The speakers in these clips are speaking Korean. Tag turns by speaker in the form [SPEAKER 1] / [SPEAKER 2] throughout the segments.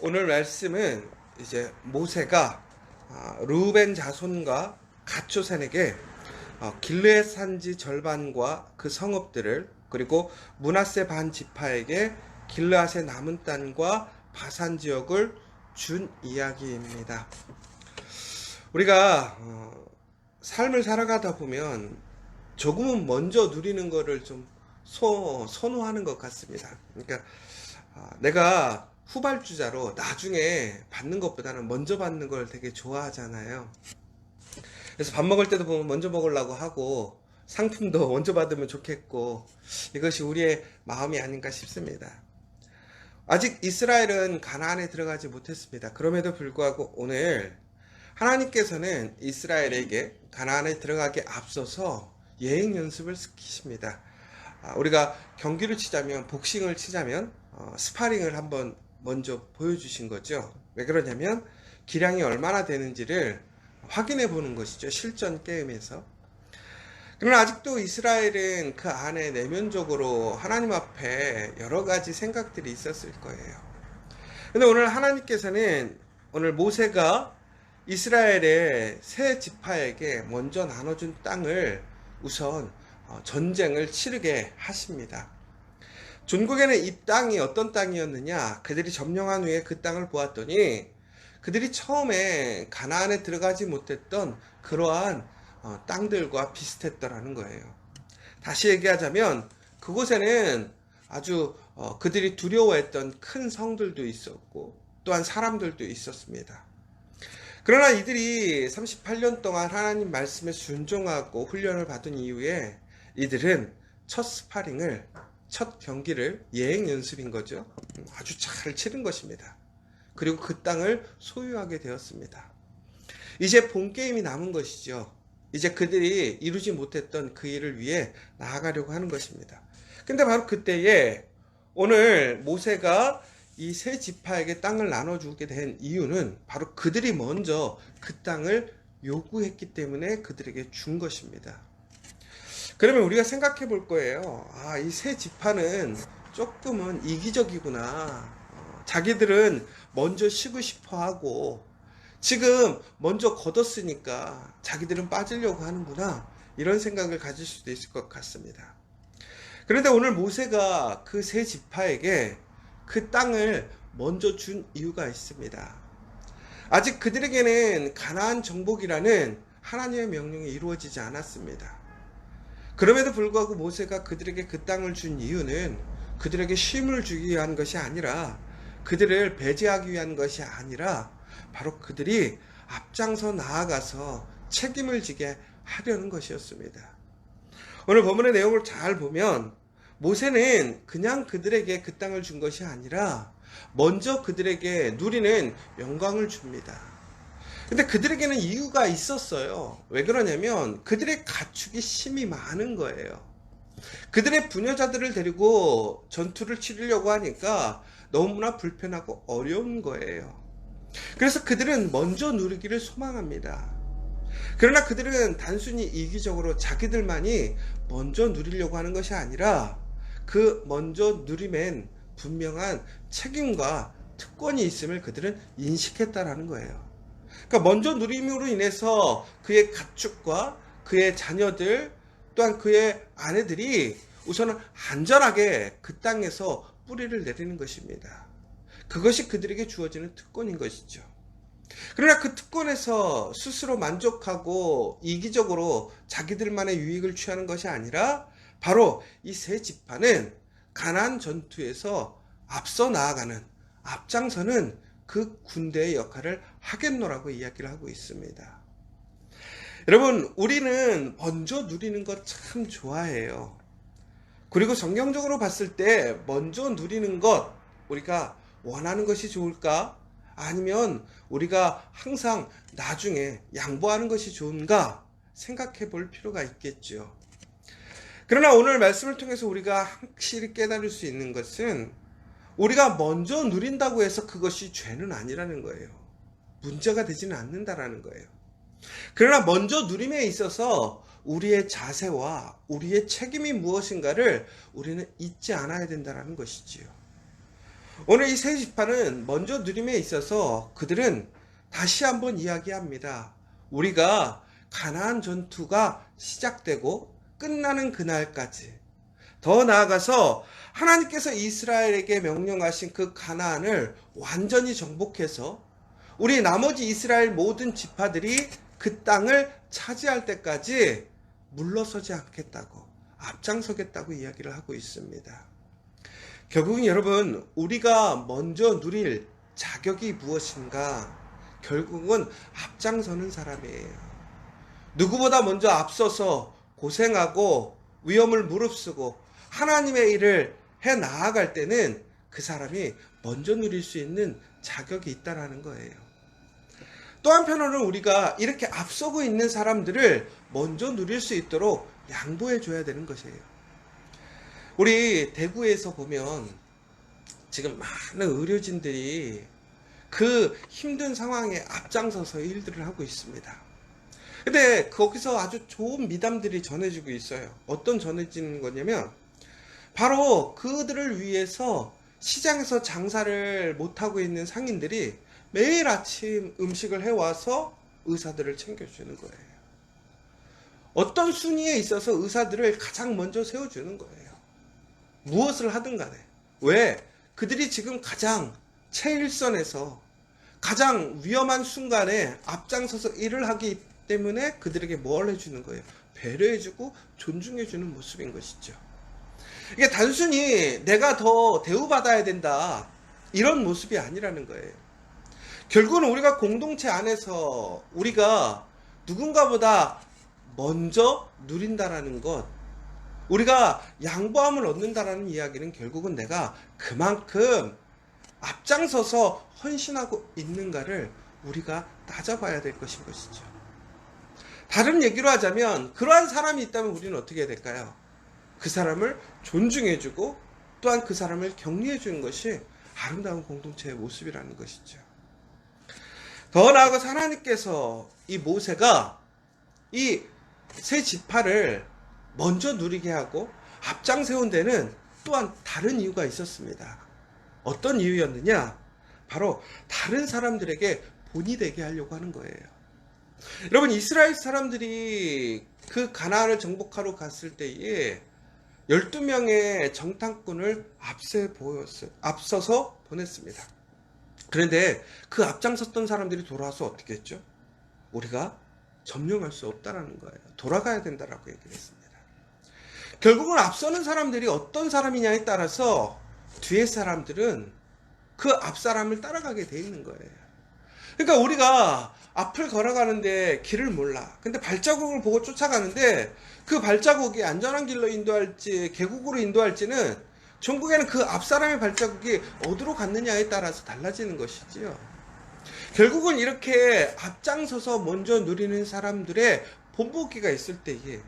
[SPEAKER 1] 오늘 말씀은 이제 모세가 르우벤 자손과 갓초센에게 길르앗 산지 절반과 그 성읍들을, 그리고 므낫세 반 지파에게 길르앗의 남은 땅과 바산 지역을 준 이야기입니다. 우리가 삶을 살아가다 보면 조금은 먼저 누리는 거를 좀 선호하는 것 같습니다. 그러니까 내가 후발주자로 나중에 받는 것보다는 먼저 받는 걸 되게 좋아하잖아요. 그래서 밥 먹을 때도 보면 먼저 먹으려고 하고, 상품도 먼저 받으면 좋겠고, 이것이 우리의 마음이 아닌가 싶습니다. 아직 이스라엘은 가나안에 들어가지 못했습니다. 그럼에도 불구하고 오늘 하나님께서는 이스라엘에게 가나안에 들어가기 앞서서 예행 연습을 시키십니다. 우리가 경기를 치자면, 복싱을 치자면 스파링을 한번 먼저 보여주신 거죠. 왜 그러냐면 기량이 얼마나 되는지를 확인해 보는 것이죠. 실전 게임에서. 그러나 아직도 이스라엘은 그 안에 내면적으로 하나님 앞에 여러 가지 생각들이 있었을 거예요. 근데 오늘 하나님께서는, 오늘 모세가 이스라엘의 세 지파에게 먼저 나눠준 땅을 우선 전쟁을 치르게 하십니다. 종국에는 이 땅이 어떤 땅이었느냐, 그들이 점령한 후에 그 땅을 보았더니 그들이 처음에 가나안에 들어가지 못했던 그러한 땅들과 비슷했더라는 거예요. 다시 얘기하자면 그곳에는 아주 그들이 두려워했던 큰 성들도 있었고, 또한 사람들도 있었습니다. 그러나 이들이 38년 동안 하나님 말씀에 순종하고 훈련을 받은 이후에 이들은 첫 스파링을, 첫 경기를, 예행 연습인 거죠, 아주 잘 치른 것입니다. 그리고 그 땅을 소유하게 되었습니다. 이제 본 게임이 남은 것이죠. 이제 그들이 이루지 못했던 그 일을 위해 나아가려고 하는 것입니다. 근데 바로 그때에 오늘 모세가 이 세 지파에게 땅을 나눠주게 된 이유는 바로 그들이 먼저 그 땅을 요구했기 때문에 그들에게 준 것입니다. 그러면 우리가 생각해 볼 거예요. 이 세 지파는 조금은 이기적이구나. 자기들은 먼저 쉬고 싶어 하고, 지금 먼저 걷었으니까 자기들은 빠지려고 하는구나. 이런 생각을 가질 수도 있을 것 같습니다. 그런데 오늘 모세가 그 세 지파에게 그 땅을 먼저 준 이유가 있습니다. 아직 그들에게는 가나안 정복이라는 하나님의 명령이 이루어지지 않았습니다. 그럼에도 불구하고 모세가 그들에게 그 땅을 준 이유는 그들에게 쉼을 주기 위한 것이 아니라, 그들을 배제하기 위한 것이 아니라, 바로 그들이 앞장서 나아가서 책임을 지게 하려는 것이었습니다. 오늘 본문의 내용을 잘 보면 모세는 그냥 그들에게 그 땅을 준 것이 아니라 먼저 그들에게 누리는 영광을 줍니다. 근데 그들에게는 이유가 있었어요. 왜 그러냐면 그들의 가축이 심이 많은 거예요. 그들의 부녀자들을 데리고 전투를 치르려고 하니까 너무나 불편하고 어려운 거예요. 그래서 그들은 먼저 누리기를 소망합니다. 그러나 그들은 단순히 이기적으로 자기들만이 먼저 누리려고 하는 것이 아니라 그 먼저 누림엔 분명한 책임과 특권이 있음을 그들은 인식했다라는 거예요. 그러니까 먼저 누림으로 인해서 그의 가축과 그의 자녀들, 또한 그의 아내들이 우선은 안전하게 그 땅에서 뿌리를 내리는 것입니다. 그것이 그들에게 주어지는 특권인 것이죠. 그러나 그 특권에서 스스로 만족하고 이기적으로 자기들만의 유익을 취하는 것이 아니라, 바로 이 세 지파는 가나안 전투에서 앞서 나아가는, 앞장서는 그 군대의 역할을 하겠노라고 이야기를 하고 있습니다. 여러분, 우리는 먼저 누리는 것 참 좋아해요. 그리고 성경적으로 봤을 때 먼저 누리는 것, 우리가 원하는 것이 좋을까? 아니면 우리가 항상 나중에 양보하는 것이 좋은가 생각해 볼 필요가 있겠죠. 그러나 오늘 말씀을 통해서 우리가 확실히 깨달을 수 있는 것은, 우리가 먼저 누린다고 해서 그것이 죄는 아니라는 거예요. 문제가 되지는 않는다라는 거예요. 그러나 먼저 누림에 있어서 우리의 자세와 우리의 책임이 무엇인가를 우리는 잊지 않아야 된다는 것이지요. 오늘 이 세 지파는 먼저 누림에 있어서 그들은 다시 한번 이야기합니다. 우리가 가나안 전투가 시작되고 끝나는 그날까지, 더 나아가서 하나님께서 이스라엘에게 명령하신 그 가나안을 완전히 정복해서 우리 나머지 이스라엘 모든 지파들이 그 땅을 차지할 때까지 물러서지 않겠다고, 앞장서겠다고 이야기를 하고 있습니다. 결국은 여러분, 우리가 먼저 누릴 자격이 무엇인가? 결국은 앞장서는 사람이에요. 누구보다 먼저 앞서서 고생하고 위험을 무릅쓰고 하나님의 일을 해 나아갈 때는 그 사람이 먼저 누릴 수 있는 자격이 있다라는 거예요. 또 한편으로는 우리가 이렇게 앞서고 있는 사람들을 먼저 누릴 수 있도록 양보해 줘야 되는 것이에요. 우리 대구에서 보면 지금 많은 의료진들이 그 힘든 상황에 앞장서서 일들을 하고 있습니다. 근데 거기서 아주 좋은 미담들이 전해지고 있어요. 어떤 전해지는 거냐면 바로 그들을 위해서 시장에서 장사를 못하고 있는 상인들이 매일 아침 음식을 해와서 의사들을 챙겨주는 거예요. 어떤 순위에 있어서 의사들을 가장 먼저 세워주는 거예요. 무엇을 하든 간에. 왜? 그들이 지금 가장 최일선에서 가장 위험한 순간에 앞장서서 일을 하기 때문에 그들에게 뭘 해주는 거예요? 배려해주고 존중해주는 모습인 것이죠. 이게 단순히 내가 더 대우받아야 된다, 이런 모습이 아니라는 거예요. 결국은 우리가 공동체 안에서 우리가 누군가보다 먼저 누린다라는 것, 우리가 양보함을 얻는다라는 이야기는 결국은 내가 그만큼 앞장서서 헌신하고 있는가를 우리가 따져봐야 될 것인 것이죠. 다른 얘기로 하자면 그러한 사람이 있다면 우리는 어떻게 해야 될까요? 그 사람을 존중해주고 또한 그 사람을 격려해주는 것이 아름다운 공동체의 모습이라는 것이죠. 더 나아가서 하나님께서 이 모세가 이 세 지파를 먼저 누리게 하고 앞장 세운 데는 또한 다른 이유가 있었습니다. 어떤 이유였느냐? 바로 다른 사람들에게 본이 되게 하려고 하는 거예요. 여러분, 이스라엘 사람들이 그 가나안을 정복하러 갔을 때에 12명의 정탐꾼을 앞서서 보냈습니다. 그런데 그 앞장섰던 사람들이 돌아와서 어떻게 했죠? 우리가 점령할 수 없다라는 거예요. 돌아가야 된다라고 얘기를 했습니다. 결국은 앞서는 사람들이 어떤 사람이냐에 따라서 뒤에 사람들은 그 앞 사람을 따라가게 돼 있는 거예요. 그러니까 우리가 앞을 걸어가는데 길을 몰라. 근데 발자국을 보고 쫓아가는데 그 발자국이 안전한 길로 인도할지 계곡으로 인도할지는 전국에는 그 앞 사람의 발자국이 어디로 갔느냐에 따라서 달라지는 것이지요. 결국은 이렇게 앞장서서 먼저 누리는 사람들의 본보기가 있을 때에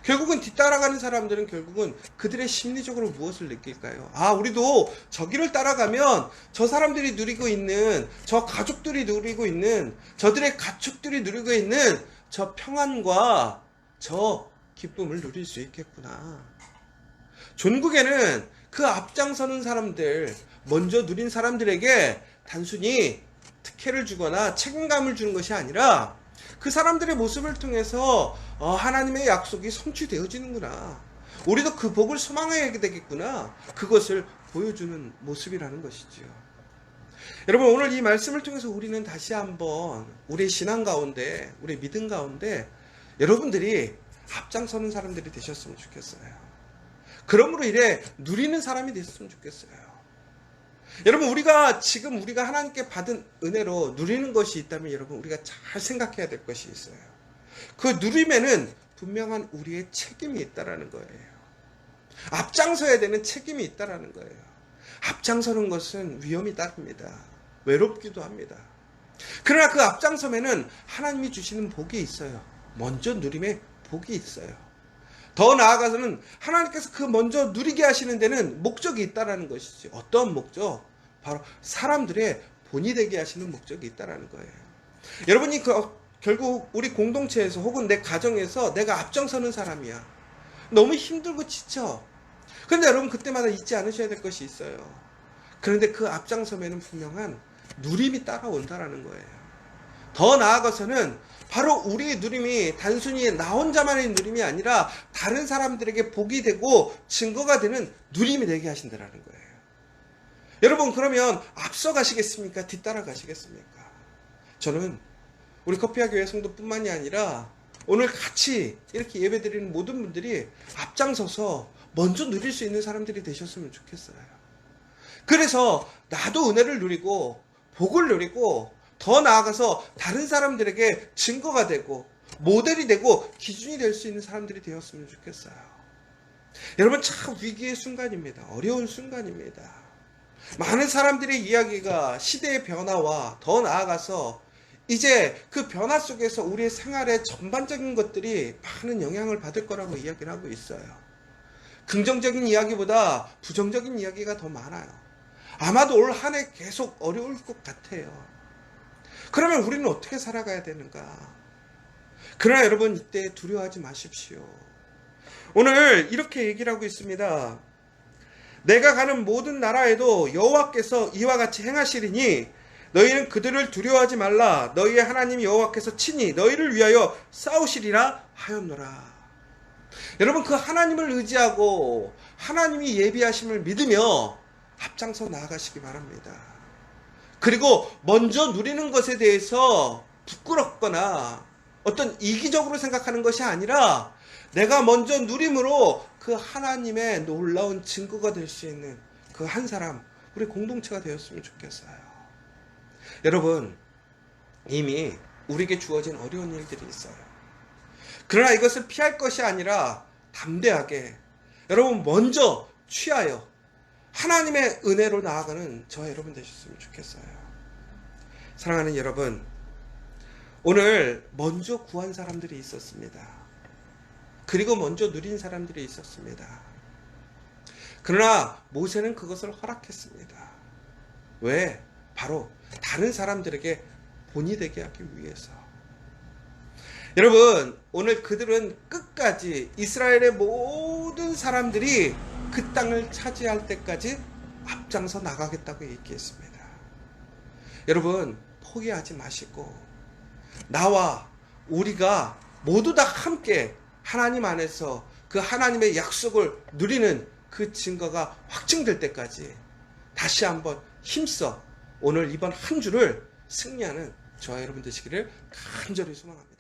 [SPEAKER 1] 결국은 뒤따라가는 사람들은 결국은 그들의 심리적으로 무엇을 느낄까요? 아, 우리도 저 길을 따라가면 저 사람들이 누리고 있는, 저 가족들이 누리고 있는, 저들의 가축들이 누리고 있는 저 평안과 저 기쁨을 누릴 수 있겠구나. 전국에는 그 앞장서는 사람들, 먼저 누린 사람들에게 단순히 특혜를 주거나 책임감을 주는 것이 아니라 그 사람들의 모습을 통해서 하나님의 약속이 성취되어지는구나. 우리도 그 복을 소망해야 되겠구나. 그것을 보여주는 모습이라는 것이지요. 여러분, 오늘 이 말씀을 통해서 우리는 다시 한번 우리 신앙 가운데, 우리 믿음 가운데 여러분들이 앞장서는 사람들이 되셨으면 좋겠어요. 그러므로 이래 누리는 사람이 됐으면 좋겠어요. 여러분, 우리가 하나님께 받은 은혜로 누리는 것이 있다면 여러분, 우리가 잘 생각해야 될 것이 있어요. 그 누림에는 분명한 우리의 책임이 있다라는 거예요. 앞장서야 되는 책임이 있다라는 거예요. 앞장서는 것은 위험이 따릅니다. 외롭기도 합니다. 그러나 그 앞장섬에는 하나님이 주시는 복이 있어요. 먼저 누림에 복이 있어요. 더 나아가서는 하나님께서 그 먼저 누리게 하시는 데는 목적이 있다라는 것이지. 어떤 목적? 바로 사람들의 본이 되게 하시는 목적이 있다라는 거예요. 여러분이 결국 우리 공동체에서 혹은 내 가정에서 내가 앞장서는 사람이야. 너무 힘들고 지쳐. 그런데 여러분, 그때마다 잊지 않으셔야 될 것이 있어요. 그런데 그 앞장섬에는 분명한 누림이 따라온다라는 거예요. 더 나아가서는 바로 우리의 누림이 단순히 나 혼자만의 누림이 아니라 다른 사람들에게 복이 되고 증거가 되는 누림이 되게 하신다라는 거예요. 여러분, 그러면 앞서 가시겠습니까? 뒤따라 가시겠습니까? 저는 우리 커피와 교회 성도뿐만이 아니라 오늘 같이 이렇게 예배드리는 모든 분들이 앞장서서 먼저 누릴 수 있는 사람들이 되셨으면 좋겠어요. 그래서 나도 은혜를 누리고 복을 누리고 더 나아가서 다른 사람들에게 증거가 되고 모델이 되고 기준이 될 수 있는 사람들이 되었으면 좋겠어요. 여러분, 참 위기의 순간입니다. 어려운 순간입니다. 많은 사람들의 이야기가 시대의 변화와 더 나아가서 이제 그 변화 속에서 우리의 생활의 전반적인 것들이 많은 영향을 받을 거라고 이야기를 하고 있어요. 긍정적인 이야기보다 부정적인 이야기가 더 많아요. 아마도 올 한 해 계속 어려울 것 같아요. 그러면 우리는 어떻게 살아가야 되는가? 그러나 여러분, 이때 두려워하지 마십시오. 오늘 이렇게 얘기를 하고 있습니다. 내가 가는 모든 나라에도 여호와께서 이와 같이 행하시리니 너희는 그들을 두려워하지 말라. 너희의 하나님 여호와께서 친히 너희를 위하여 싸우시리라 하였노라. 여러분, 그 하나님을 의지하고 하나님이 예비하심을 믿으며 앞장서 나아가시기 바랍니다. 그리고 먼저 누리는 것에 대해서 부끄럽거나 어떤 이기적으로 생각하는 것이 아니라 내가 먼저 누림으로 그 하나님의 놀라운 증거가 될 수 있는 그 한 사람, 우리 공동체가 되었으면 좋겠어요. 여러분, 이미 우리에게 주어진 어려운 일들이 있어요. 그러나 이것을 피할 것이 아니라 담대하게 여러분 먼저 취하여 하나님의 은혜로 나아가는 저와 여러분 되셨으면 좋겠어요. 사랑하는 여러분, 오늘 먼저 구한 사람들이 있었습니다. 그리고 먼저 누린 사람들이 있었습니다. 그러나 모세는 그것을 허락했습니다. 왜? 바로 다른 사람들에게 본이 되게 하기 위해서. 여러분, 오늘 그들은 끝까지 이스라엘의 모든 사람들이 그 땅을 차지할 때까지 앞장서 나가겠다고 얘기했습니다. 여러분, 포기하지 마시고 나와 우리가 모두 다 함께 하나님 안에서 그 하나님의 약속을 누리는 그 증거가 확증될 때까지 다시 한번 힘써 오늘 이번 한 주를 승리하는 저와 여러분 되시기를 간절히 소망합니다.